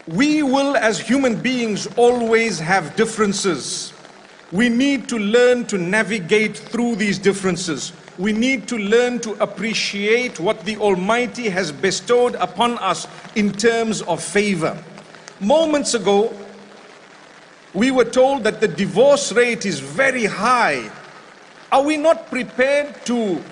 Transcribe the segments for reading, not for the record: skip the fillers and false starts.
We will, as human beings, always have differences. We need to learn to navigate through these differences. We need to learn to appreciate what the Almighty has bestowed upon us in terms of favor. Moments ago, we were told that the divorce rate is very high. Are we not prepared to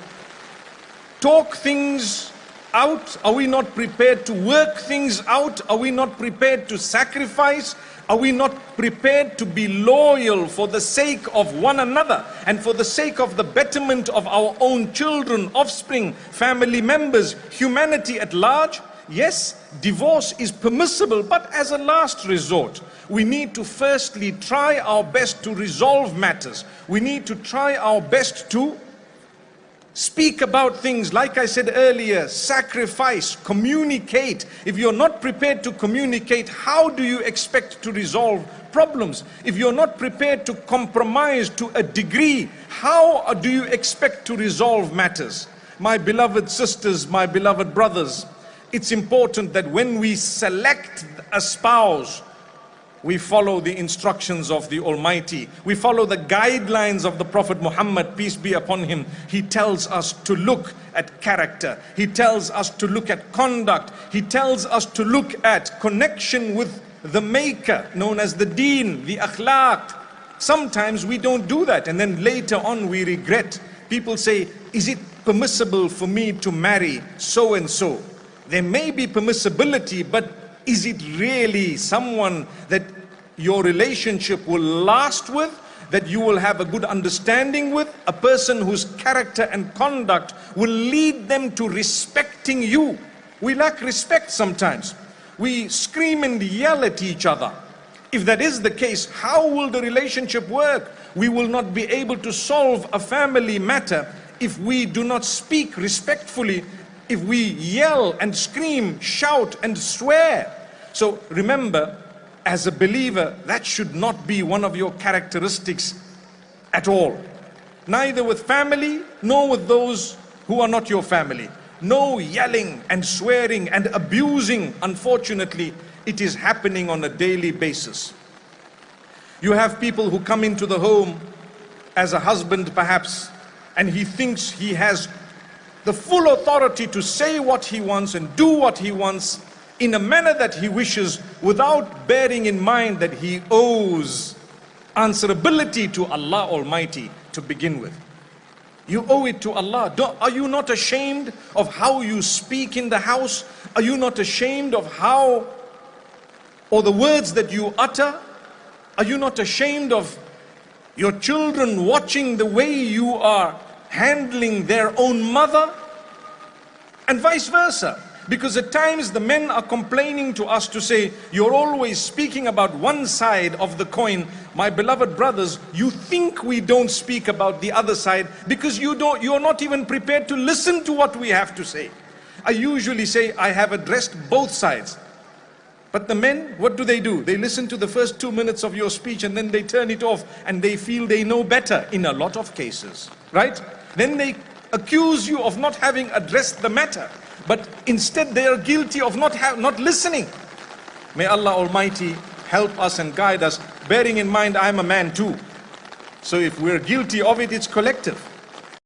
talk things out? Are we not prepared to work things out? Are we not prepared to sacrifice? Are we not prepared to be loyal for the sake of one another and for the sake of the betterment of our own children, offspring, family members, humanity at large? Yes, divorce is permissible, but as a last resort. We need to firstly try our best to resolve matters. We need to try our best to speak about things, like I said earlier, sacrifice, communicate. If you're not prepared to communicate, how do you expect to resolve problems? If you're not prepared to compromise to a degree, how do you expect to resolve matters? My beloved sisters, my beloved brothers, it's important that when we select a spouse, we follow the instructions of the Almighty. We follow the guidelines of the Prophet Muhammad, peace be upon him. He tells us to look at character. He tells us to look at conduct. He tells us to look at connection with the Maker, known as the Deen, the Akhlaq. Sometimes we don't do that, and then later on we regret. People say, is it permissible for me to marry so and so? There may be permissibility, but is it really someone that your relationship will last with, that you will have a good understanding with, a person whose character and conduct will lead them to respecting you? We lack respect sometimes. We scream and yell at each other. If that is the case, how will the relationship work? We will not be able to solve a family matter if we do not speak respectfully, if we yell and scream, shout and swear. So remember, as a believer, that should not be one of your characteristics at all. Neither with family, nor with those who are not your family. No yelling and swearing and abusing. Unfortunately, it is happening on a daily basis. You have people who come into the home as a husband perhaps, and he thinks he has the full authority to say what he wants and do what he wants in a manner that he wishes, without bearing in mind that he owes answerability to Allah Almighty to begin with. You owe it to Allah. Are you not ashamed of how you speak in the house? Are you not ashamed of how, or the words that you utter? Are you not ashamed of your children watching the way you are handling their own mother? And vice versa. Because at times the men are complaining to us to say, you're always speaking about one side of the coin. My beloved brothers, you think we don't speak about the other side because you're not even prepared to listen to what we have to say. I usually say, I have addressed both sides. But the men, what do? They listen to the first 2 minutes of your speech and then they turn it off and they feel they know better in a lot of cases, right? Then they accuse you of not having addressed the matter. But instead they are guilty of not listening. May Allah Almighty help us and guide us, bearing in mind I'm a man too. So if we're guilty of it, it's collective.